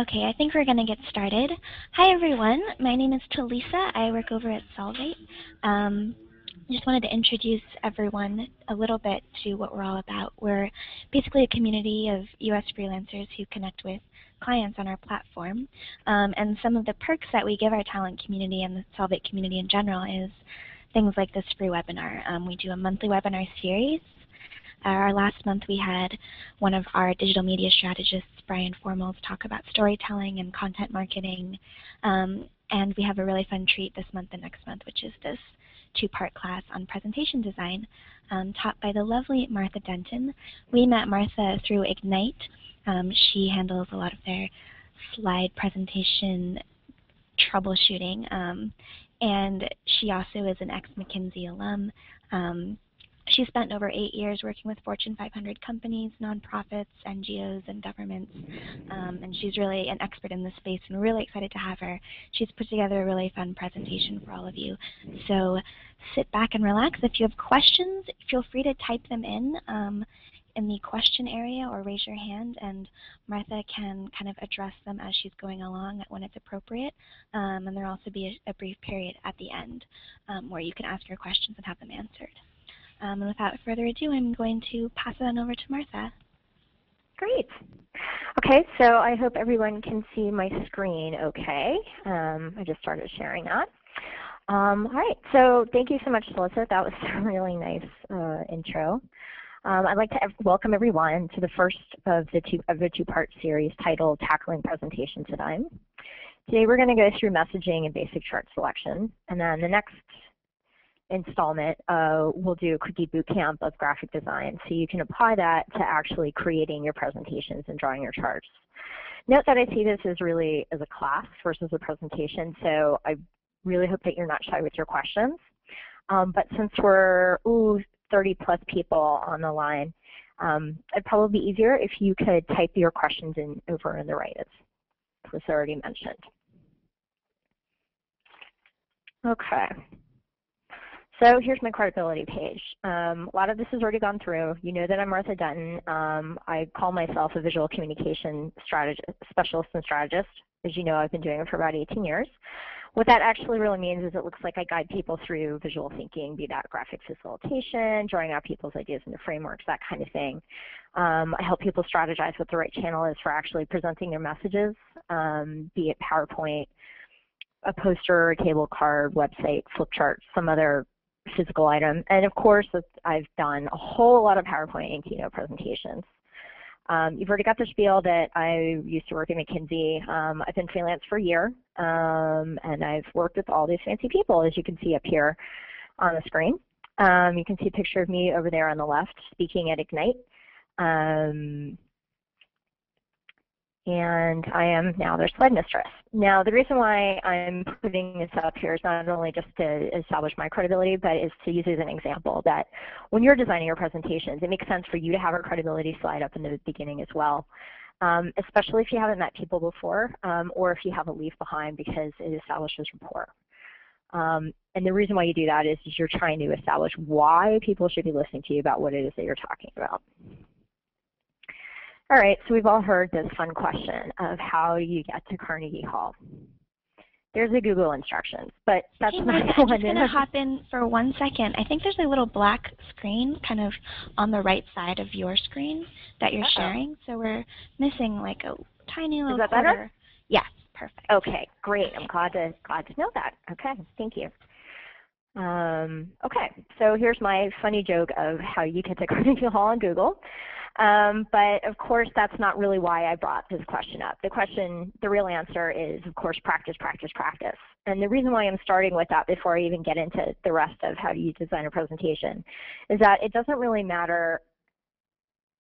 Okay, I think we're going to get started. Hi everyone, my name is Talisa. I work over at Solvate. Just wanted to introduce everyone a little bit to what we're all about. We're basically a community of US freelancers who connect with clients on our platform. And some of the perks that we give our talent community and the Solvate community in general is things like this free webinar. We do a monthly webinar series. Our last month we had one of our digital media strategists, Brian Formals, talk about storytelling and content marketing. And we have a really fun treat this month and next month, which is this two-part class on presentation design taught by the lovely Martha Denton. We met Martha through Ignite. She handles a lot of their slide presentation troubleshooting. And she also is an ex-McKinsey alum. She spent over 8 years working with Fortune 500 companies, nonprofits, NGOs, and governments. And she's really an expert in this space, and we're really excited to have her. She's put together a really fun presentation for all of you. So sit back and relax. If you have questions, feel free to type them in the question area or raise your hand, and Martha can kind of address them as she's going along when it's appropriate. And there'll also be a brief period at the end where you can ask your questions and have them answered. And without further ado, I'm going to pass it on over to Martha. Great. Okay, so I hope everyone can see my screen okay. I just started sharing that. All right, so thank you so much, Solvate. That was a really nice intro. I'd like to welcome everyone to the first of the two-part series titled Tackling Presentation Design. Today we're going to go through messaging and basic chart selection, and then the next installment, we'll do a quickie boot camp of graphic design, so you can apply that to actually creating your presentations and drawing your charts. Note that I see this as really as a class versus a presentation, so I really hope that you're not shy with your questions. But since we're 30 plus people on the line, it'd probably be easier if you could type your questions in over on the right, as was already mentioned. Okay. So here's my credibility page. A lot of this has already gone through. You know that I'm Martha Denton. I call myself a visual communication specialist and strategist. As you know, I've been doing it for about 18 years. What that actually really means is it looks like I guide people through visual thinking, be that graphic facilitation, drawing out people's ideas into frameworks, that kind of thing. I help people strategize what the right channel is for actually presenting their messages, be it PowerPoint, a poster, a table card, website, flip chart, some other physical item. And of course, I've done a whole lot of PowerPoint and keynote presentations. You've already got the spiel that I used to work at McKinsey. I've been freelance for a year, and I've worked with all these fancy people, as you can see up here on the screen. You can see a picture of me over there on the left speaking at Ignite. And I am now their slide mistress. Now, the reason why I'm putting this up here is not only just to establish my credibility, but is to use as an example that when you're designing your presentations, it makes sense for you to have a credibility slide up in the beginning as well, especially if you haven't met people before or if you have a leave behind, because it establishes rapport. And the reason why you do that is you're trying to establish why people should be listening to you about what it is that you're talking about. All right, so we've all heard this fun question of how you get to Carnegie Hall. There's a Google instructions, but that's not the one. I'm just going to hop in for 1 second. I think there's a little black screen kind of on the right side of your screen that you're sharing. So we're missing like a tiny little quarter. Better? Yes, perfect. Okay, great. I'm glad to know that. Okay, thank you. Okay, so here's my funny joke of how you get to Carnegie Hall on Google. But of course, that's not really why I brought this question up. The real answer is, of course, practice, practice, practice. And the reason why I'm starting with that before I even get into the rest of how you design a presentation is that it doesn't really matter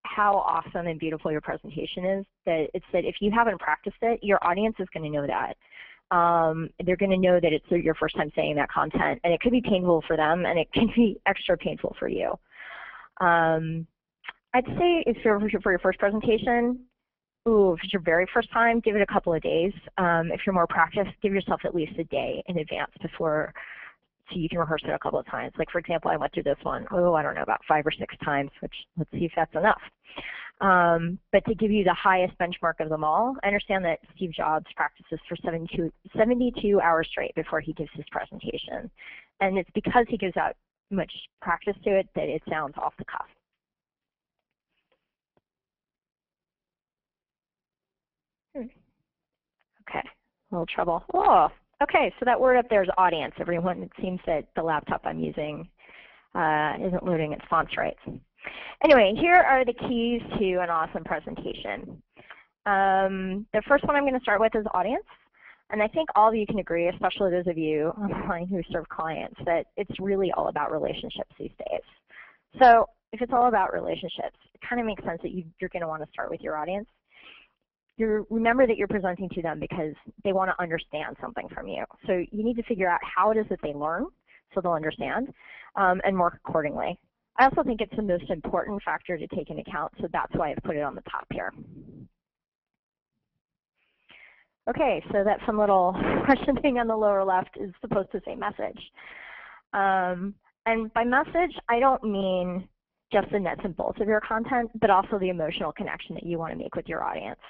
how awesome and beautiful your presentation is. It's that if you haven't practiced it, your audience is going to know that. They're going to know that it's your first time saying that content, and it could be painful for them, and it can be extra painful for you. I'd say if you're for your first presentation, if it's your very first time, give it a couple of days. If you're more practiced, give yourself at least a day in advance before, so you can rehearse it a couple of times. Like for example, I went through this one, I don't know, about 5 or 6 times, which let's see if that's enough. But to give you the highest benchmark of them all, I understand that Steve Jobs practices for 72 hours straight before he gives his presentation. And it's because he gives out much practice to it that it sounds off the cuff. Okay, a little trouble. Oh, okay, so that word up there is audience, everyone. It seems that the laptop I'm using isn't loading its fonts right. Anyway, here are the keys to an awesome presentation. The first one I'm going to start with is audience. And I think all of you can agree, especially those of you online who serve clients, that it's really all about relationships these days. So if it's all about relationships, it kind of makes sense that you're going to want to start with your audience. Remember that you're presenting to them because they want to understand something from you. So you need to figure out how it is that they learn so they'll understand and work accordingly. I also think it's the most important factor to take into account, so that's why I've put it on the top here. Okay, so that fun little Russian thing on the lower left is supposed to say message. And by message, I don't mean just the nuts and bolts of your content, but also the emotional connection that you want to make with your audience.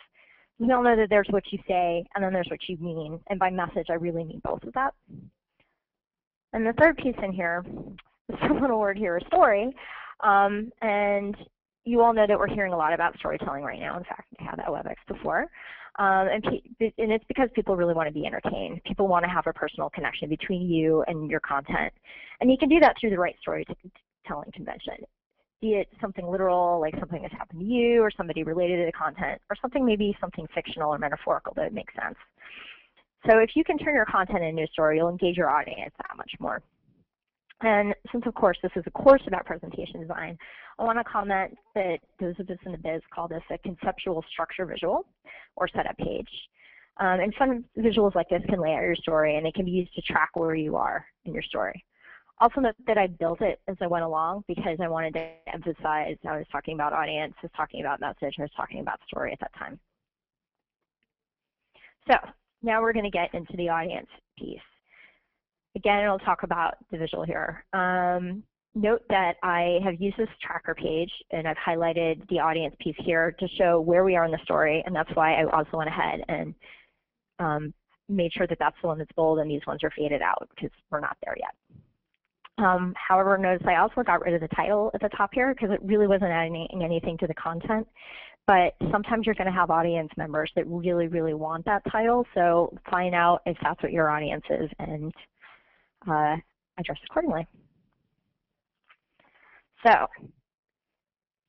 We all know that there's what you say, and then there's what you mean. And by message, I really mean both of that. And the third piece in here, this little word here is story. And you all know that we're hearing a lot about storytelling right now. In fact, I had that WebEx before. And it's because people really want to be entertained. People want to have a personal connection between you and your content. And you can do that through the right storytelling convention. Be it something literal, like something that's happened to you, or somebody related to the content, or maybe something fictional or metaphorical that makes sense. So if you can turn your content into a story, you'll engage your audience that much more. And since, of course, this is a course about presentation design, I want to comment that those of us in the biz call this a conceptual structure visual or setup page. And fun visuals like this can lay out your story, and they can be used to track where you are in your story. Also note that I built it as I went along because I wanted to emphasize I was talking about audience, I was talking about message, I was talking about story at that time. So now we're going to get into the audience piece. Again, I'll talk about the visual here. Note that I have used this tracker page, and I've highlighted the audience piece here to show where we are in the story, and that's why I also went ahead and made sure that that's the one that's bold and these ones are faded out because we're not there yet. However, notice I also got rid of the title at the top here because it really wasn't adding anything to the content. But sometimes you're going to have audience members that really, really want that title, so find out if that's what your audience is and address accordingly. So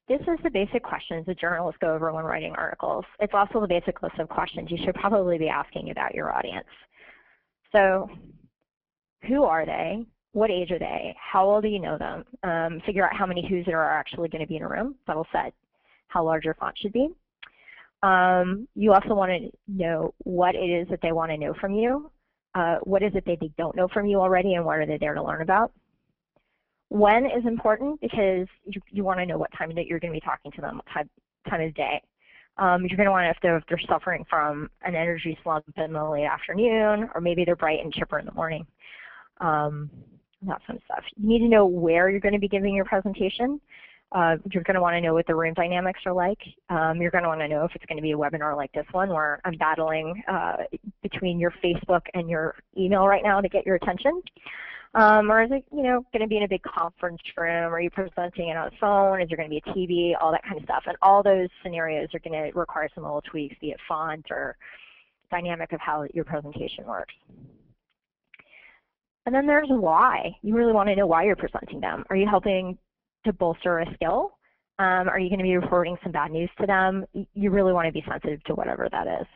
this is the basic questions that journalists go over when writing articles. It's also the basic list of questions you should probably be asking about your audience. So who are they? What age are they? How well do you know them? Figure out how many who's there are actually going to be in a room. That'll set how large your font should be. You also want to know what it is that they want to know from you. What is it that they don't know from you already, and what are they there to learn about? When is important because you want to know what time that you're going to be talking to them, what time of day. You're going to want to know if they're suffering from an energy slump in the late afternoon, or maybe they're bright and chipper in the morning. That kind of stuff. You need to know where you're going to be giving your presentation. You're going to want to know what the room dynamics are like. You're going to want to know if it's going to be a webinar like this one where I'm battling between your Facebook and your email right now to get your attention. Or is it, going to be in a big conference room? Are you presenting it on a phone? Is there going to be a TV? All that kind of stuff. And all those scenarios are going to require some little tweaks, be it font or dynamic of how your presentation works. And then there's why. You really want to know why you're presenting them. Are you helping to bolster a skill? Are you going to be reporting some bad news to them? You really want to be sensitive to whatever that is.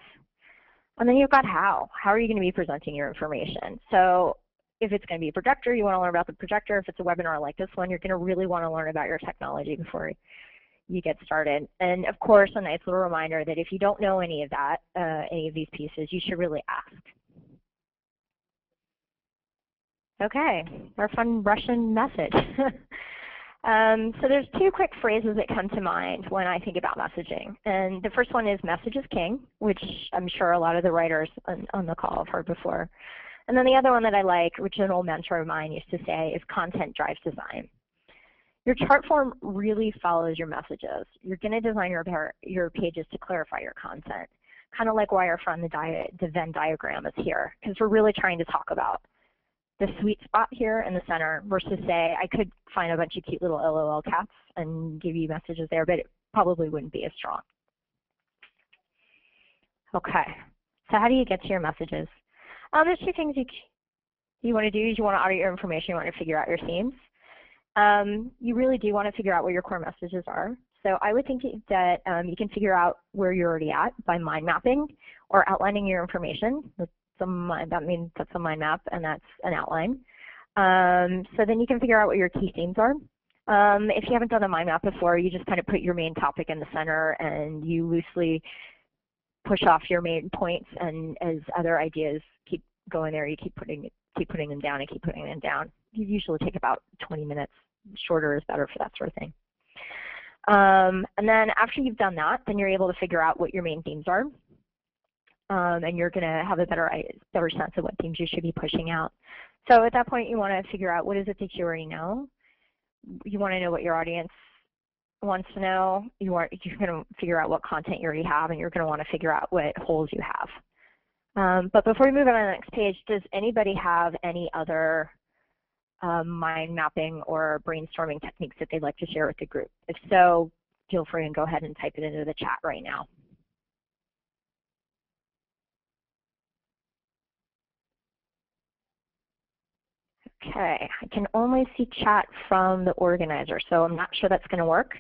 And then you've got how. How are you going to be presenting your information? So if it's going to be a projector, you want to learn about the projector. If it's a webinar like this one, you're going to really want to learn about your technology before you get started. And of course, a nice little reminder that if you don't know any of that, any of these pieces, you should really ask. Okay, our fun Russian message. So there's two quick phrases that come to mind when I think about messaging. And the first one is message is king, which I'm sure a lot of the writers on the call have heard before. And then the other one that I like, which an old mentor of mine used to say, is content drives design. Your chart form really follows your messages. You're going to design your pages to clarify your content, kind of like wireframe the Venn diagram is here, because we're really trying to talk about the sweet spot here in the center versus say I could find a bunch of cute little LOL cats and give you messages there, but it probably wouldn't be as strong. Okay, so how do you get to your messages? There's two things you want to do is you want to audit your information, you want to figure out your themes. You really do want to figure out what your core messages are. So I would think that you can figure out where you're already at by mind mapping or outlining your information. That means that's a mind map and that's an outline. So then you can figure out what your key themes are. If you haven't done a mind map before, you just kind of put your main topic in the center and you loosely push off your main points, and as other ideas keep going there, you keep putting them down and keep putting them down. You usually take about 20 minutes. Shorter is better for that sort of thing. And then after you've done that, then you're able to figure out what your main themes are. And you're going to have a better sense of what themes you should be pushing out. So at that point, you want to figure out what is it that you already know. You want to know what your audience wants to know. You're going to figure out what content you already have, and you're going to want to figure out what holes you have. But before we move on to the next page, does anybody have any other mind mapping or brainstorming techniques that they'd like to share with the group? If so, feel free and go ahead and type it into the chat right now. Okay, I can only see chat from the organizer, so I'm not sure that's going to work.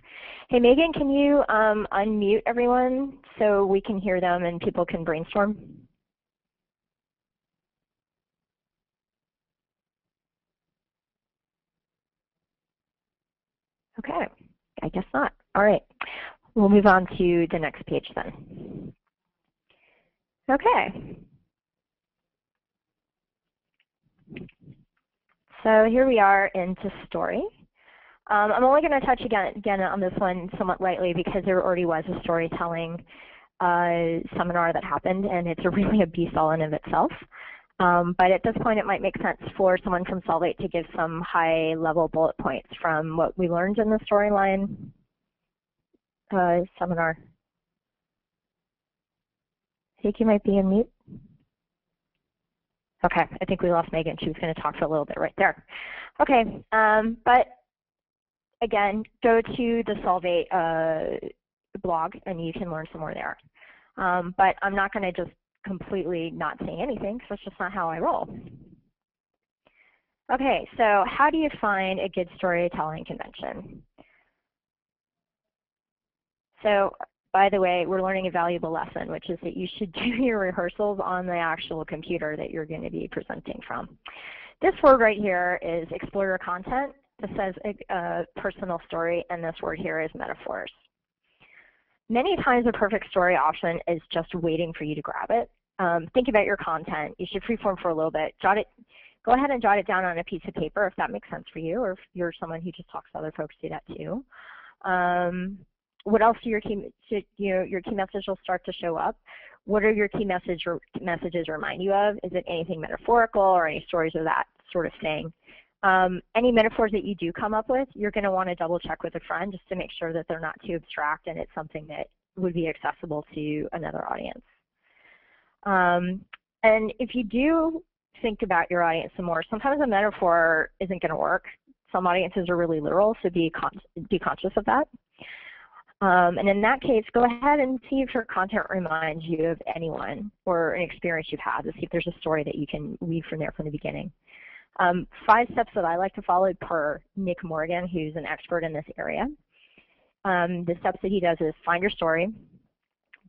Hey, Megan, can you unmute everyone so we can hear them and people can brainstorm? Okay, I guess not. All right, we'll move on to the next page then. Okay. So here we are into story. I'm only going to touch again on this one somewhat lightly because there already was a storytelling seminar that happened, and it's really a beast all in of itself. But at this point, it might make sense for someone from Solvate to give some high-level bullet points from what we learned in the storyline seminar. I think you might be on mute. Okay, I think we lost Megan. She was going to talk for a little bit right there. Okay, but again, go to the Solvate blog and you can learn some more there. But I'm not going to just completely not say anything because that's just not how I roll. Okay, so how do you find a good storytelling convention? So, by the way, we're learning a valuable lesson, which is that you should do your rehearsals on the actual computer that you're going to be presenting from. This word right here is explore your content. This says personal story, and this word here is metaphors. Many times a perfect story option is just waiting for you to grab it. Think about your content. You should freeform for a little bit. Go ahead and jot it down on a piece of paper if that makes sense for you, or if you're someone who just talks to other folks, do that too. What else do your key message will start to show up? What are your key messages remind you of? Is it anything metaphorical or any stories of that sort of thing? Any metaphors that you do come up with, you're going to want to double check with a friend just to make sure that they're not too abstract and it's something that would be accessible to another audience. And if you do think about your audience some more, sometimes a metaphor isn't going to work. Some audiences are really literal, so be conscious of that. And in that case, go ahead and see if your content reminds you of anyone or an experience you've had to see if there's a story that you can weave from there from the beginning. 5 steps that I like to follow per Nick Morgan, who's an expert in this area. The steps that he does is find your story,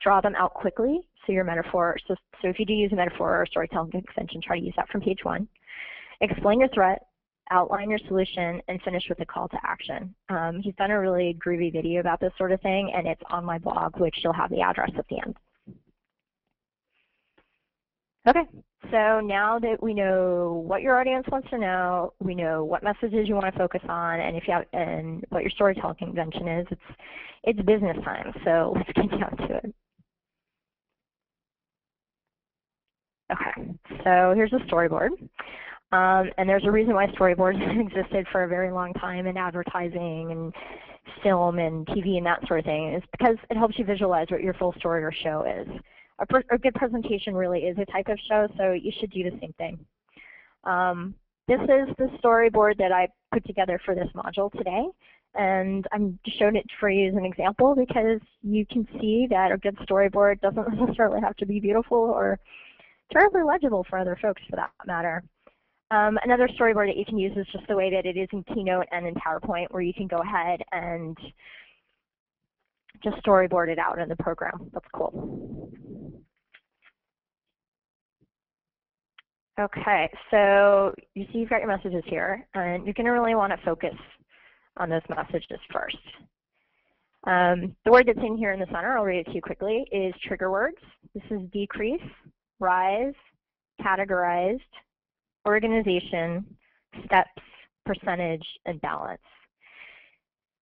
draw them out quickly, so your metaphor, so if you do use a metaphor or storytelling convention, try to use that from page 1. Explain your threat, outline your solution, and finish with a call to action. He's done a really groovy video about this sort of thing, and it's on my blog, which you'll have the address at the end. Okay, so now that we know what your audience wants to know, we know what messages you want to focus on, and and what your storytelling convention is, it's business time. So let's get down to it. Okay, so here's a storyboard. And there's a reason why storyboards have existed for a very long time in advertising and film and TV and that sort of thing. Is because it helps you visualize what your full story or show is. A good presentation really is a type of show, so you should do the same thing. This is the storyboard that I put together for this module today. And I'm just showing it for you as an example because you can see that a good storyboard doesn't necessarily have to be beautiful or terribly legible for other folks for that matter. Another storyboard that you can use is just the way that it is in Keynote and in PowerPoint, where you can go ahead and just storyboard it out in the program. That's cool. Okay, so you see you've got your messages here, and you're going to really want to focus on those messages first. The word that's in here in the center, I'll read it to you quickly, is trigger words. This is decrease, rise, categorized, organization, steps, percentage, and balance.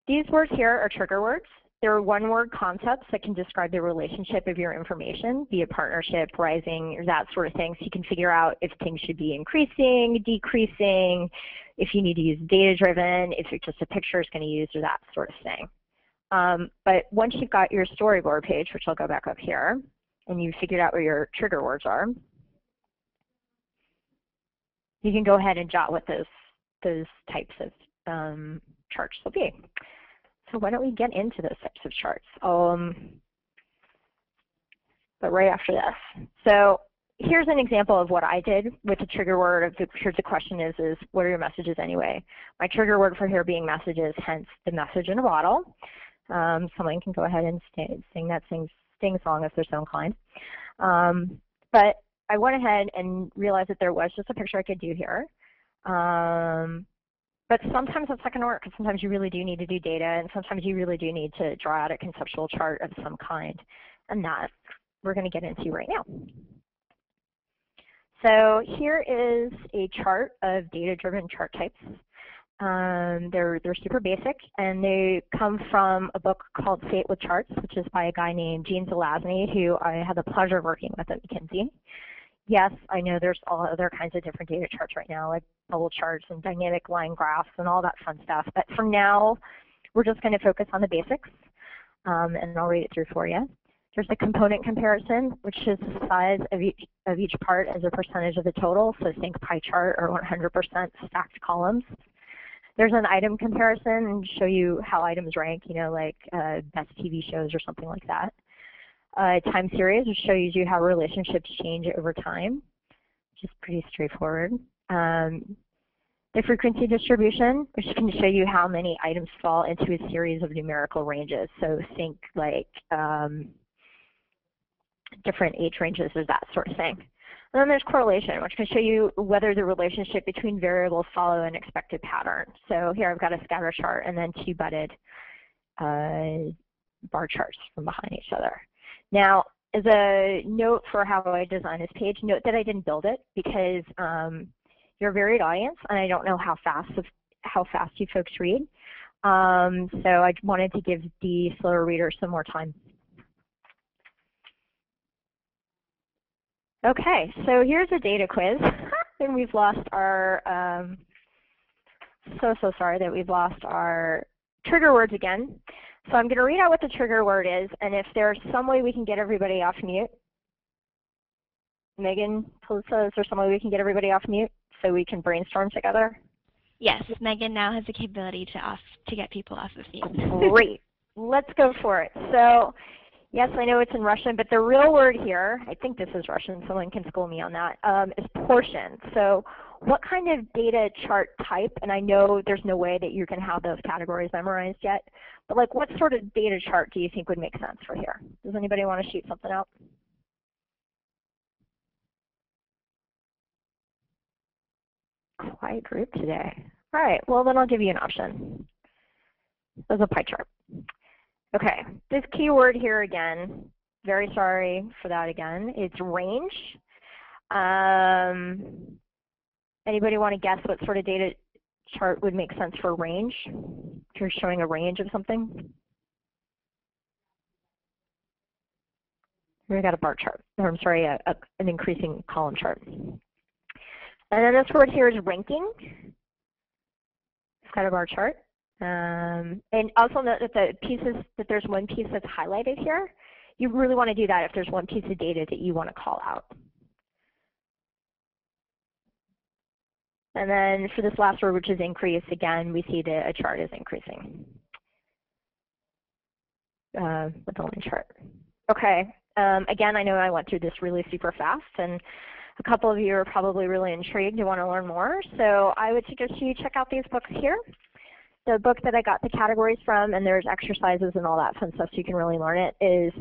These words here are trigger words. They're one-word concepts that can describe the relationship of your information, be it partnership, rising, or that sort of thing, so you can figure out if things should be increasing, decreasing, if you need to use data-driven, if it's just a picture it's going to use, or that sort of thing. But once you've got your storyboard page, which I'll go back up here, and you've figured out where your trigger words are, you can go ahead and jot what those types of charts will be. So why don't we get into those types of charts? But right after this. So here's an example of what I did with the trigger word. Here's the question is what are your messages anyway? My trigger word for here being messages, hence the message in a bottle. Someone can go ahead and sing that sing song if they're so inclined. But I went ahead and realized that there was just a picture I could do here. But sometimes that's not going to work, because sometimes you really do need to do data, and sometimes you really do need to draw out a conceptual chart of some kind. And that we're going to get into right now. So here is a chart of data-driven chart types. They're super basic, and they come from a book called Fate with Charts, which is by a guy named Gene Zelazny, who I had the pleasure of working with at McKinsey. Yes, I know there's all other kinds of different data charts right now, like bubble charts and dynamic line graphs and all that fun stuff. But for now, we're just going to focus on the basics, and I'll read it through for you. There's a component comparison, which is the size of each part as a percentage of the total. So think pie chart or 100% stacked columns. There's an item comparison and show you how items rank, you know, like best TV shows or something like that. Time series, which shows you how relationships change over time, which is pretty straightforward. The frequency distribution, which can show you how many items fall into a series of numerical ranges. So think like different age ranges or that sort of thing. And then there's correlation, which can show you whether the relationship between variables follow an expected pattern. So here I've got a scatter chart and then two butted bar charts from behind each other. Now, as a note for how I designed this page, note that I didn't build it because you're a varied audience, and I don't know how fast you folks read. So I wanted to give the slower readers some more time. Okay, so here's a data quiz, and we've lost our, so sorry that we've lost our trigger words again. So I'm going to read out what the trigger word is, and if there's some way we can get everybody off mute. Megan, Talisa, is there some way we can get everybody off mute so we can brainstorm together? Yes, Megan now has the capability to get people off of mute. Great. Let's go for it. So yes, I know it's in Russian, but the real word here, I think this is Russian, someone can school me on that, is portion. So what kind of data chart type, and I know there's no way that you can have those categories memorized yet, but like what sort of data chart do you think would make sense for here? Does anybody want to shoot something out? Quiet group today. All right, well then I'll give you an option. There's a pie chart. Okay, this keyword here again, very sorry for that again, it's range. Anybody want to guess what sort of data chart would make sense for range? If you're showing a range of something. We got a bar chart, or I'm sorry, an increasing column chart. And then this word here is ranking. It's kind of our chart. And also note that there's one piece that's highlighted here. You really want to do that if there's one piece of data that you want to call out. And then for this last word, which is increase, again, we see that a chart is increasing with the line chart. Okay, again, I know I went through this really super fast, and a couple of you are probably really intrigued and want to learn more. So I would suggest you check out these books here. The book that I got the categories from, and there's exercises and all that fun stuff so you can really learn it, is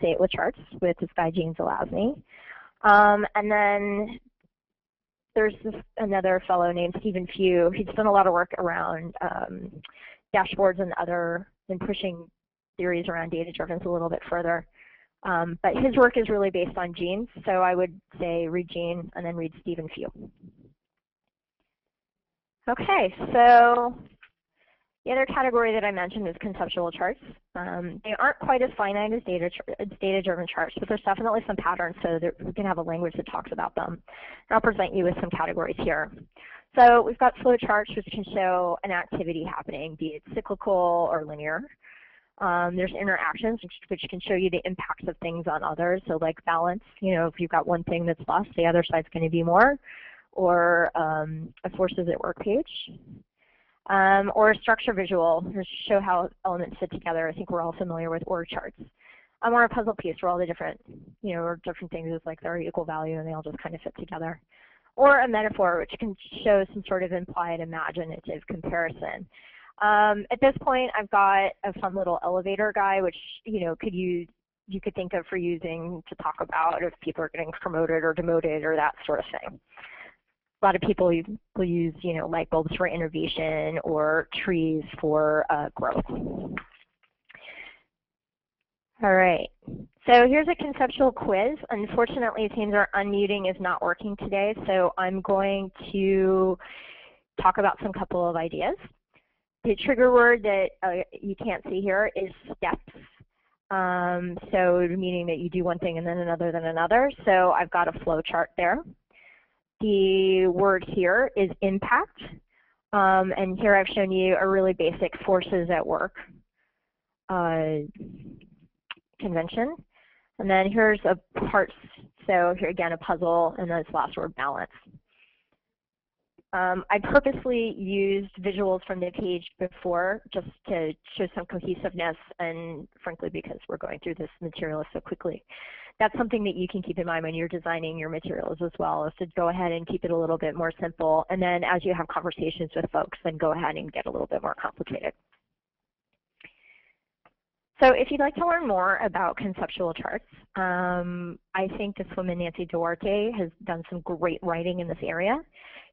Say It with Charts with this guy, James Alasny. And then there's another fellow named Stephen Few. He's done a lot of work around dashboards and pushing theories around data-driven a little bit further. But his work is really based on genes, so I would say read Gene and then read Stephen Few. Okay, so the other category that I mentioned is conceptual charts. They aren't quite as finite as data-driven charts, but there's definitely some patterns so that we can have a language that talks about them. And I'll present you with some categories here. So we've got flow charts, which can show an activity happening, be it cyclical or linear. There's interactions, which can show you the impacts of things on others. So like balance, you know, if you've got one thing that's less, the other side's going to be more. Or a forces at work page. Or a structure visual to show how elements fit together. I think we're all familiar with org charts. Or a puzzle piece where all the different, you know, or different things is like they're equal value and they all just kind of fit together. Or a metaphor, which can show some sort of implied imaginative comparison. At this point, I've got a fun little elevator guy, which, you know, you could think of for using to talk about if people are getting promoted or demoted or that sort of thing. A lot of people will use, you know, light bulbs for innovation or trees for growth. All right, so here's a conceptual quiz. Unfortunately, it seems our unmuting is not working today, so I'm going to talk about some couple of ideas. The trigger word that you can't see here is steps. So meaning that you do one thing and then another, then another. So I've got a flow chart there. The word here is impact. And here I've shown you a really basic forces at work convention. And then here's a parts. So here again, a puzzle, and then this last word, balance. I purposely used visuals from the page before just to show some cohesiveness, and frankly because we're going through this material so quickly. That's something that you can keep in mind when you're designing your materials as well, is to go ahead and keep it a little bit more simple, and then as you have conversations with folks, then go ahead and get a little bit more complicated. So if you'd like to learn more about conceptual charts, I think this woman, Nancy Duarte, has done some great writing in this area.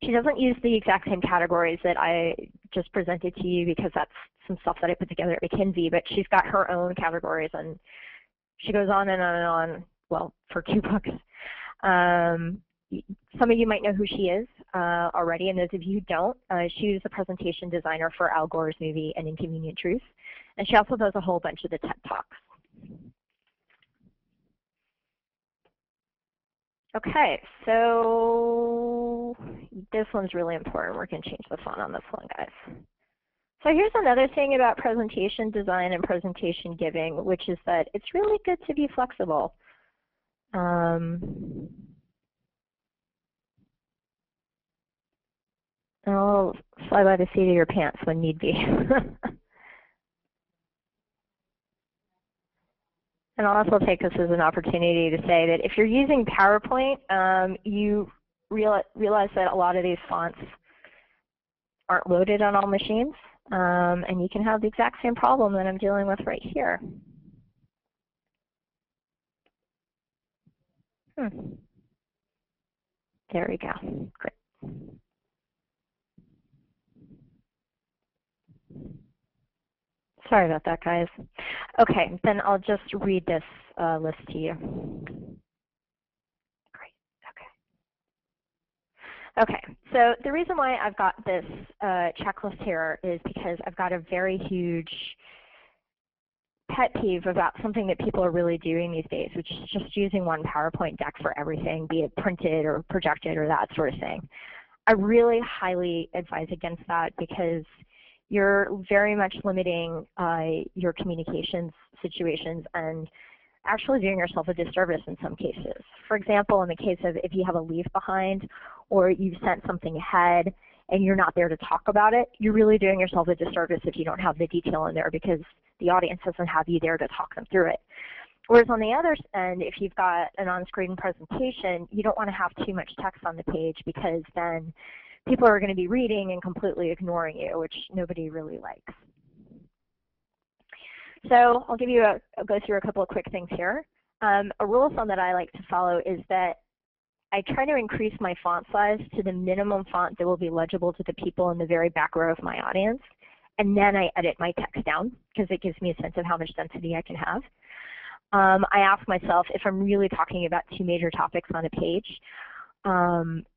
She doesn't use the exact same categories that I just presented to you because that's some stuff that I put together at McKinsey, but she's got her own categories, and she goes on and on and on, well, for 2 books. Some of you might know who she is already, and those of you who don't, she was a presentation designer for Al Gore's movie An Inconvenient Truth, and she also does a whole bunch of the TED Talks. Okay, so this one's really important. We're going to change the font on this one, guys. So here's another thing about presentation design and presentation giving, which is that it's really good to be flexible. I'll fly by the seat of your pants when need be. And I'll also take this as an opportunity to say that if you're using PowerPoint, you realize that a lot of these fonts aren't loaded on all machines, and you can have the exact same problem that I'm dealing with right here. There we go. Great. Sorry about that, guys. Okay, then I'll just read this list to you. Great, okay. Okay, so the reason why I've got this checklist here is because I've got a very huge pet peeve about something that people are really doing these days, which is just using one PowerPoint deck for everything, be it printed or projected or that sort of thing. I really highly advise against that because you're very much limiting your communications situations and actually doing yourself a disservice in some cases. For example, in the case of if you have a leave behind or you've sent something ahead and you're not there to talk about it, you're really doing yourself a disservice if you don't have the detail in there because the audience doesn't have you there to talk them through it. Whereas on the other end, if you've got an on-screen presentation, you don't want to have too much text on the page because then people are going to be reading and completely ignoring you, which nobody really likes. So I'll give you go through a couple of quick things here. A rule of thumb that I like to follow is that I try to increase my font size to the minimum font that will be legible to the people in the very back row of my audience, and then I edit my text down because it gives me a sense of how much density I can have. I ask myself if I'm really talking about two major topics on a page.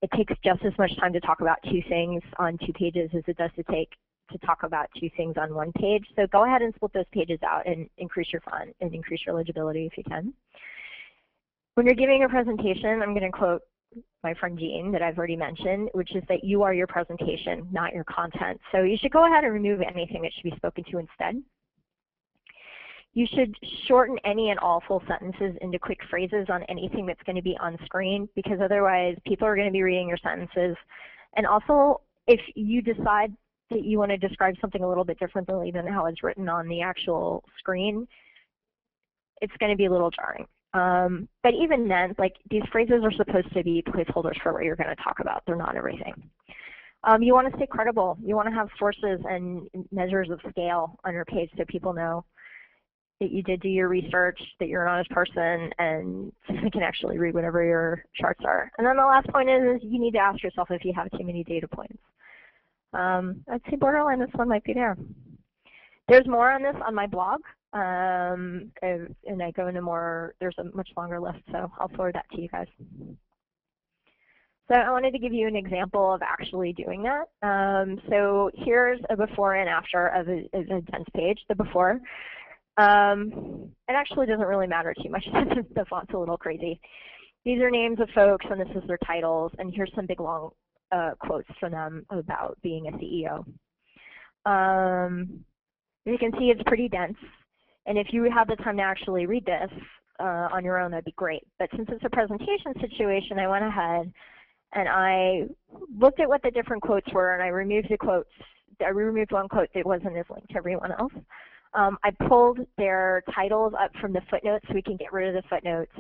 It takes just as much time to talk about two things on 2 pages as it does to talk about 2 things on 1 page. So go ahead and split those pages out and increase your font and increase your legibility if you can. When you're giving a presentation, I'm going to quote my friend Jean that I've already mentioned, which is that you are your presentation, not your content. So you should go ahead and remove anything that should be spoken to instead. You should shorten any and all full sentences into quick phrases on anything that's going to be on screen because otherwise people are going to be reading your sentences. And also, if you decide that you want to describe something a little bit differently than how it's written on the actual screen, it's going to be a little jarring. But even then, like these phrases are supposed to be placeholders for what you're going to talk about. They're not everything. You want to stay credible. You want to have sources and measures of scale on your page so people know that you did do your research, that you're an honest person, and they can actually read whatever your charts are. And then the last point is you need to ask yourself if you have too many data points. I'd say borderline, this one might be there. There's more on this on my blog, and I go into more, there's a much longer list, so I'll forward that to you guys. So I wanted to give you an example of actually doing that. So here's a before and after of a dense page, the before. It actually doesn't really matter too much. The font's a little crazy. These are names of folks, and this is their titles, and here's some big long quotes from them about being a CEO. You can see it's pretty dense, and if you have the time to actually read this on your own, that'd be great. But since it's a presentation situation, I went ahead and I looked at what the different quotes were, and I removed the quotes. I removed one quote that wasn't as linked to everyone else. I pulled their titles up from the footnotes so we can get rid of the footnotes,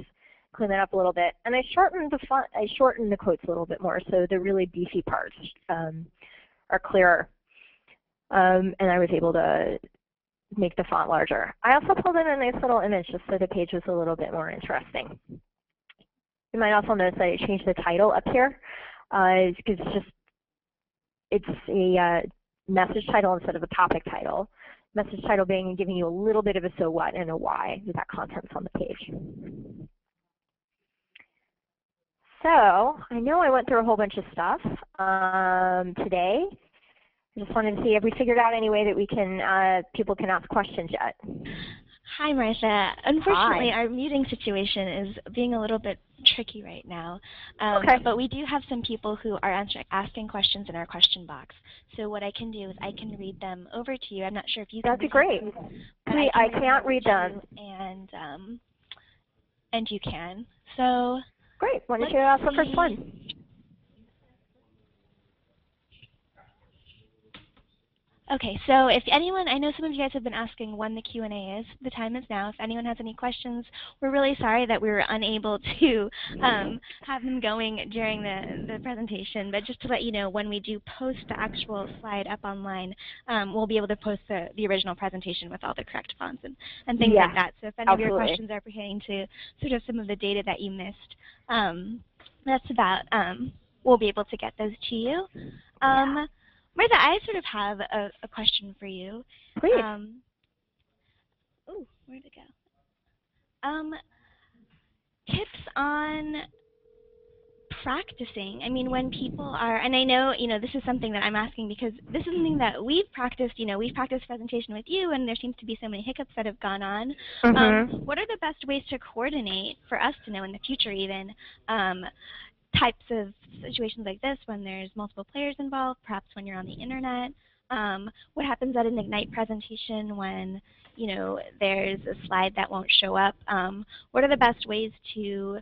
clean that up a little bit, and I shortened the font. I shortened the quotes a little bit more, so the really beefy parts are clearer, and I was able to make the font larger. I also pulled in a nice little image just so the page was a little bit more interesting. You might also notice that I changed the title up here because it's a message title instead of a topic title. Message title being giving you a little bit of a so what and a why with that content's on the page. So I know I went through a whole bunch of stuff today. I just wanted to see if we figured out any way that we can people can ask questions yet. Hi, Marcia. Unfortunately, Hi. our muting situation is being a little bit tricky right now. Okay. But we do have some people who are asking questions in our question box. So what I can do is I can read them over to you. I'm not sure if you can That'd be great. I can't read them. And you can. So great. Why don't you ask the first one? Okay, so if anyone, I know some of you guys have been asking when the Q&A is. The time is now. If anyone has any questions, we're really sorry that we were unable to have them going during the presentation. But just to let you know, when we do post the actual slide up online, we'll be able to post the original presentation with all the correct fonts and things like that. So if any of your questions are pertaining to sort of some of the data that you missed, that's about, we'll be able to get those to you. Martha, I sort of have a question for you. Please. Oh, where'd it go? Tips on practicing? I mean, when people are, and I know, this is something that I'm asking because this is something that we've practiced, we've practiced presentation with you, and there seems to be so many hiccups that have gone on. What are the best ways to coordinate for us to know in the future even types of situations like this when there's multiple players involved, perhaps when you're on the internet? What happens at an Ignite presentation when, there's a slide that won't show up? What are the best ways to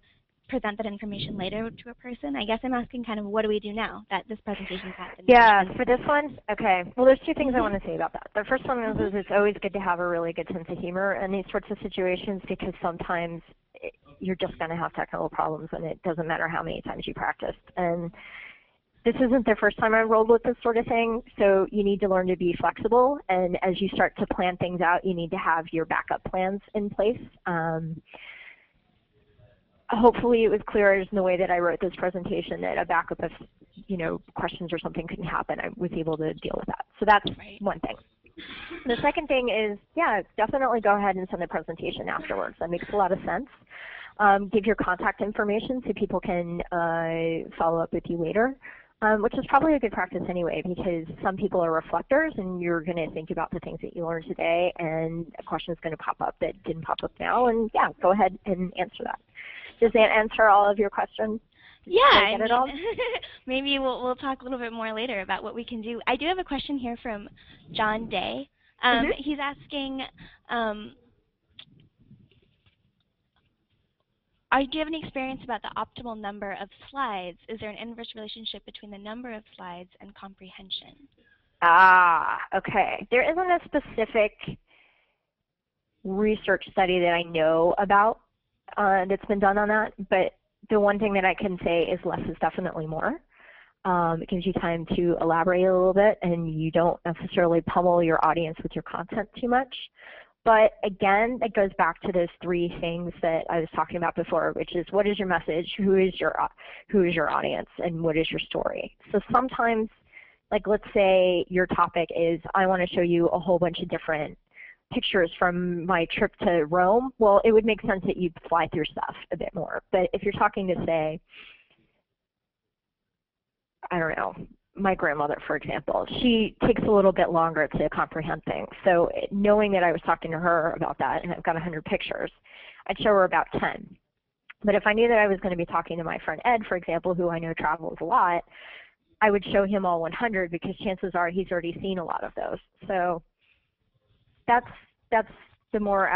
present that information later to a person? I guess I'm asking kind of what do we do now that this presentation's happened? Yeah, for this one, okay. Well, there's two things I want to say about that. The first one is it's always good to have a really good sense of humor in these sorts of situations because sometimes you're just going to have technical problems and it doesn't matter how many times you practiced. And this isn't the first time I rolled with this sort of thing, so you need to learn to be flexible. And as you start to plan things out, you need to have your backup plans in place. Hopefully it was clear in the way that I wrote this presentation that a backup if questions or something couldn't happen, I was able to deal with that. So that's one thing. The second thing is, yeah, definitely go ahead and send a presentation afterwards. That makes a lot of sense. Give your contact information so people can follow up with you later, which is probably a good practice anyway because some people are reflectors and you're going to think about the things that you learned today and a question is going to pop up that didn't pop up now, and yeah, go ahead and answer that. Does that answer all of your questions? Yeah, maybe we'll talk a little bit more later about what we can do. I do have a question here from John Day. He's asking, do you have any experience about the optimal number of slides? Is there an inverse relationship between the number of slides and comprehension? Okay. There isn't a specific research study that I know about that's been done on that, but the one thing that I can say is less is definitely more. It gives you time to elaborate a little bit and you don't necessarily pummel your audience with your content too much. But again, it goes back to those three things that I was talking about before, which is what is your message, who is your audience, and what is your story. So sometimes, like let's say your topic is I want to show you a whole bunch of different pictures from my trip to Rome. Well, it would make sense that you'd fly through stuff a bit more. But if you're talking to, say, I don't know, my grandmother, for example, she takes a little bit longer to comprehend things. So knowing that I was talking to her about that and I've got 100 pictures, I'd show her about 10. But if I knew that I was going to be talking to my friend Ed, for example, who I know travels a lot, I would show him all 100 because chances are he's already seen a lot of those. So that's the more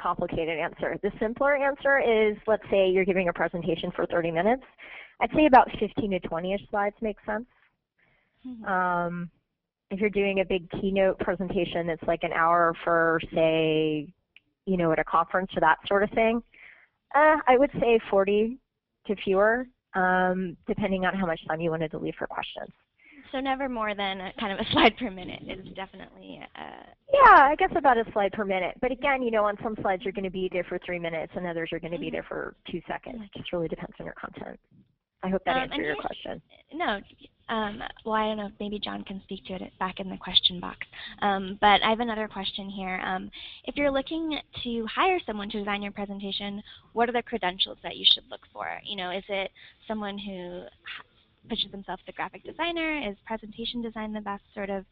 complicated answer. The simpler answer is, let's say you're giving a presentation for 30 minutes. I'd say about 15 to 20-ish slides make sense. If you're doing a big keynote presentation that's like an hour for, say, at a conference or that sort of thing, I would say 40 to fewer, depending on how much time you wanted to leave for questions. So never more than kind of a slide per minute is definitely yeah, I guess about a slide per minute. But again, on some slides you're going to be there for 3 minutes and others are going to be there for 2 seconds. It just really depends on your content. I hope that answered your question. No. Well, I don't know. Maybe John can speak to it back in the question box. But I have another question here. If you're looking to hire someone to design your presentation, what are the credentials that you should look for? Is it someone who pitches themselves as a graphic designer? Is presentation design the best sort of,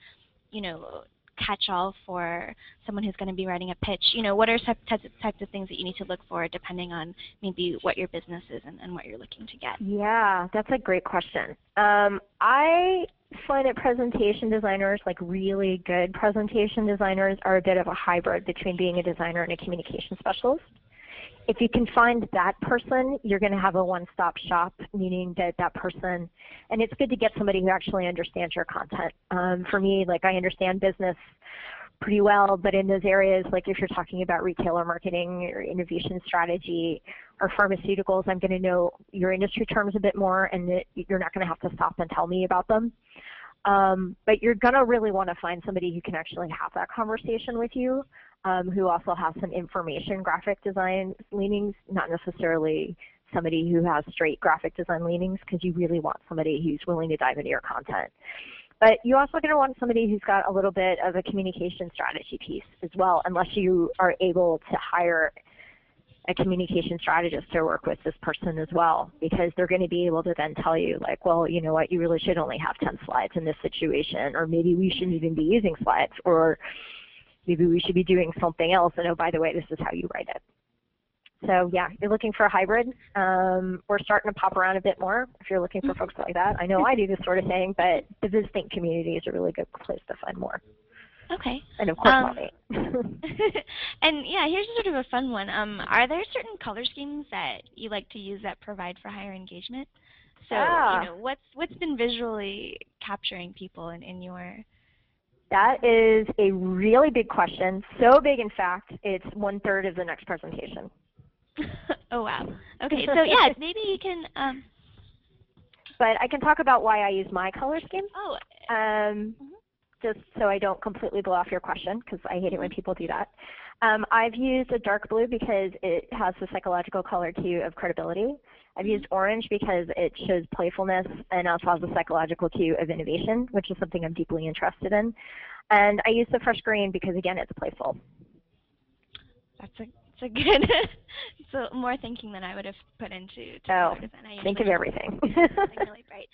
catch-all for someone who's going to be writing a pitch? What are types of things that you need to look for depending on maybe what your business is and what you're looking to get? Yeah, that's a great question. I find that presentation designers, like really good presentation designers, are a bit of a hybrid between being a designer and a communication specialist. If you can find that person, you're going to have a one-stop shop, meaning that that person, and it's good to get somebody who actually understands your content. For me, like I understand business pretty well, but in those areas, like if you're talking about retailer marketing or innovation strategy or pharmaceuticals, I'm going to know your industry terms a bit more, and you're not going to have to stop and tell me about them. But you're going to really want to find somebody who can actually have that conversation with you, who also has some information graphic design leanings, not necessarily somebody who has straight graphic design leanings, because you really want somebody who's willing to dive into your content. But you're also going to want somebody who's got a little bit of a communication strategy piece as well, unless you are able to hire a communication strategist to work with this person as well, because they're going to be able to then tell you, like, well, you know what, you really should only have 10 slides in this situation, or maybe we shouldn't even be using slides, or maybe we should be doing something else, and oh, by the way, this is how you write it. So yeah, you're looking for a hybrid. We're starting to pop around a bit more if you're looking for folks like that. I know I do this sort of thing, but the visiting community is a really good place to find more. Okay. And of course, Molly. And yeah, here's sort of a fun one. Are there certain color schemes that you like to use that provide for higher engagement? So, you know, what's been visually capturing people in your? That is a really big question. So big, in fact, it's 1/3 of the next presentation. Oh wow. Okay, so yeah, maybe you can. But I can talk about why I use my color scheme. Oh. Just so I don't completely blow off your question, because I hate it when people do that. I've used a dark blue because it has the psychological color cue of credibility. I've used orange because it shows playfulness and also has the psychological cue of innovation, which is something I'm deeply interested in. And I use the fresh green because, again, it's playful. That's a good, so more thinking than I would have put into color design. Think of everything. Really bright.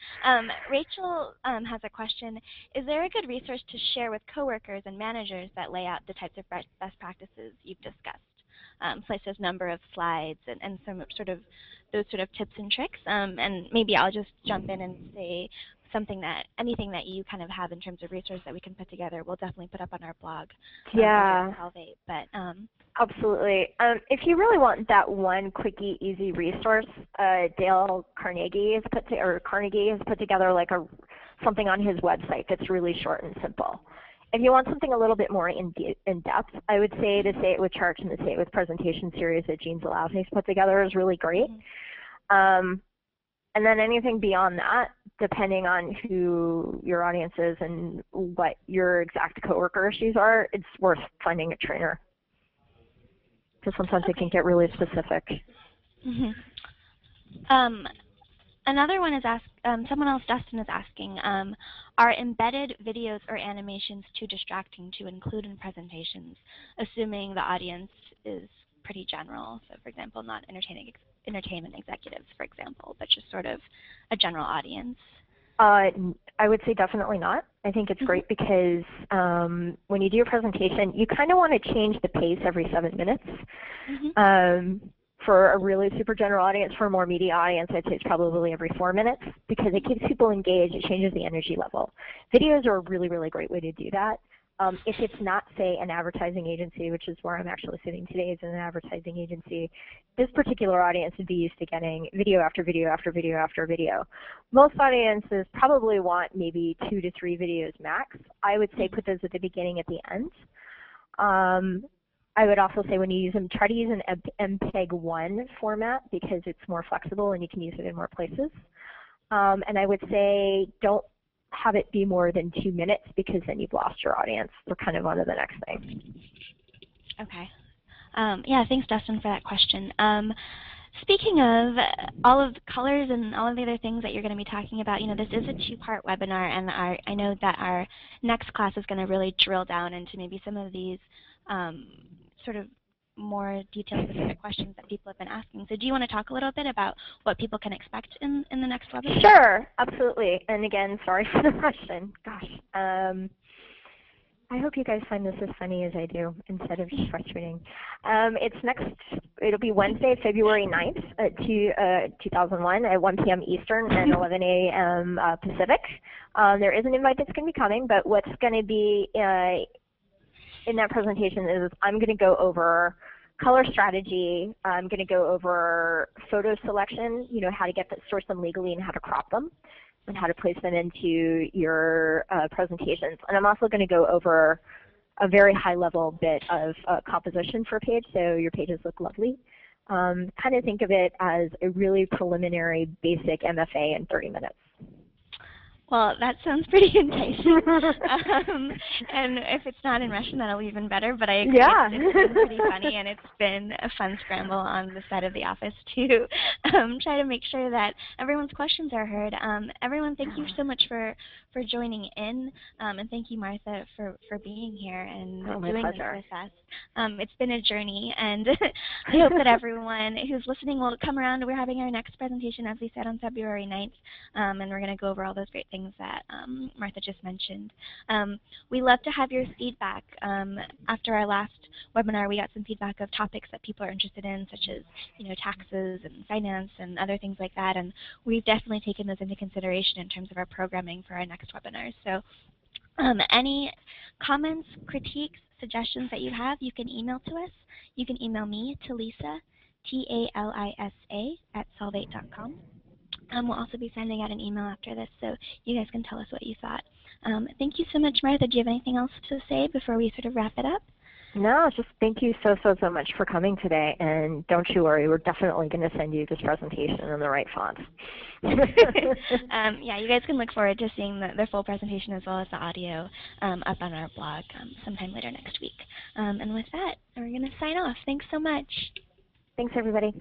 Rachel has a question. Is there a good resource to share with coworkers and managers that lay out the types of best practices you've discussed? So it says number of slides and some sort of those sort of tips and tricks. And maybe I'll just jump in and say anything that you kind of have in terms of resource that we can put together, we'll definitely put up on our blog. Yeah. Solvate, but absolutely. If you really want that one quickie, easy resource, Dale Carnegie has put together like something on his website that's really short and simple. If you want something a little bit more in depth, I would say the Say It With Charts and the Say It With Presentation series that Jean Zelazny's put together is really great. And then anything beyond that, depending on who your audience is and what your exact coworker issues are, it's worth finding a trainer. Because sometimes it can get really specific. Another one is someone else, Dustin, is asking, are embedded videos or animations too distracting to include in presentations, assuming the audience is pretty general? So, for example, not entertainment executives, for example, but just sort of a general audience. I would say definitely not. I think it's great because when you do a presentation, you kind of want to change the pace every 7 minutes. For a really super general audience, for a more media audience, I'd say it's probably every 4 minutes because it keeps people engaged. It changes the energy level. Videos are a really, really great way to do that. If it's not, say, an advertising agency, which is where I'm actually sitting today, is an advertising agency, this particular audience would be used to getting video after video after video after video. Most audiences probably want maybe 2 to 3 videos max. I would say put those at the beginning, at the end. I would also say when you use them, try to use an MPEG-1 format because it's more flexible and you can use it in more places. And I would say don't have it be more than 2 minutes because then you've lost your audience. They're kind of on to the next thing. Okay. Yeah, thanks, Dustin, for that question. Speaking of all of the colors and all of the other things that you're going to be talking about, you know, this is a 2-part webinar, and I know that our next class is going to really drill down into maybe some of these sort of more detailed specific questions that people have been asking. So do you want to talk a little bit about what people can expect in the next webinar? Sure, absolutely. And again, sorry for the question. Gosh. I hope you guys find this as funny as I do instead of just frustrating. It'll be Wednesday, February 9th, 2001 at 1 p.m. Eastern and 11 a.m. Pacific. There is an invite that's going to be coming, but what's going to be in that presentation is I'm going to go over color strategy. I'm going to go over photo selection, you know, how to source them legally and how to crop them and how to place them into your presentations. And I'm also going to go over a very high-level bit of composition for a page so your pages look lovely. Kind of think of it as a really preliminary, basic MFA in 30 minutes. Well, that sounds pretty enticing. And if it's not in Russian, that'll be even better. But I agree, Yeah. it's been pretty funny, and it's been a fun scramble on the side of the office to try to make sure that everyone's questions are heard. Everyone, thank you so much for joining in, and thank you, Martha, for being here and doing this with us. It's been a journey, and I hope that everyone who's listening will come around. We're having our next presentation, as we said, on February 9th, and we're going to go over all those great things that Martha just mentioned. We love to have your feedback. After our last webinar, we got some feedback of topics that people are interested in, such as taxes and finance and other things like that, and we've definitely taken those into consideration in terms of our programming for our next webinars. So any comments, critiques, suggestions that you have, you can email to us. You can email me, Talisa, T-A-L-I-S-A, @solvate.com. We'll also be sending out an email after this, so you guys can tell us what you thought. Thank you so much, Martha. Do you have anything else to say before we sort of wrap it up? No, just thank you so much for coming today, and don't you worry, we're definitely going to send you this presentation in the right font. Yeah, you guys can look forward to seeing the full presentation as well as the audio up on our blog sometime later next week. And with that, we're going to sign off. Thanks so much. Thanks, everybody.